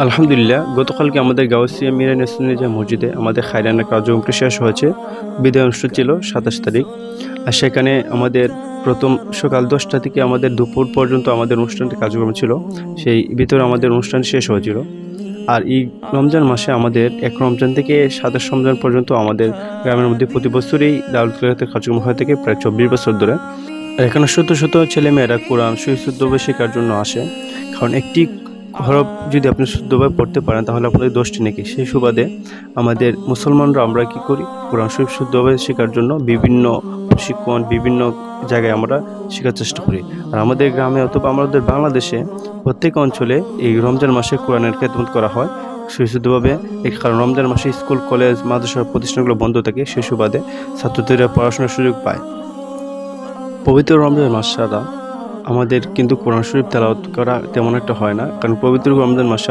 আলহামদুলিল্লাহ, গতকালকে আমাদের গাউসিয়া মিরান যে মসজিদে আমাদের খায়রানের কার্যক্রমটি শেষ হয়েছে। বিদায় অনুষ্ঠান ছিল ২৭ তারিখ। আর সেখানে আমাদের প্রথম সকাল ১০টা থেকে আমাদের দুপুর পর্যন্ত আমাদের অনুষ্ঠানটি কার্যক্রম ছিল। সেই ভিতরে আমাদের অনুষ্ঠান শেষ হয়েছিল। আর এই রমজান মাসে আমাদের ১ রমজান থেকে ২৭ রমজান পর্যন্ত আমাদের গ্রামের মধ্যে প্রতি বছরই দাওয়াত কিরাতের কার্যক্রম হয়ে থাকে প্রায় ২৪ বছর ধরে। আর এখানে শত শত ছেলেমেয়েরা কোরআন শুদ্ধভাবে শেখার জন্য আসে। কারণ একটি হরফ যদি আপনি শুদ্ধভাবে পড়তে পারেন তাহলে আপনাদের দোষটি নাকি। সেই সুবাদে আমাদের মুসলমানরা আমরা কি করি, কোরআন শরীফ শুদ্ধভাবে শেখার জন্য বিভিন্ন প্রশিক্ষণ বিভিন্ন জায়গায় আমরা শেখার চেষ্টা করি। আর আমাদের গ্রামে অথবা আমাদের বাংলাদেশে প্রত্যেক অঞ্চলে এই রমজান মাসে কোরআনের খেদমত করা হয় সুশুদ্ধভাবে। এই কারণ রমজান মাসে স্কুল কলেজ মাদ্রাসা প্রতিষ্ঠানগুলো বন্ধ থাকে, সেই সুবাদে ছাত্রছাত্রীরা পড়াশোনার সুযোগ পায়। পবিত্র রমজান মাস ছাড়া আমাদের কিন্তু কোরআন শরীফ তেলাওয়াত করা তেমন একটা হয় না, কারণ পবিত্র রমজান মাসে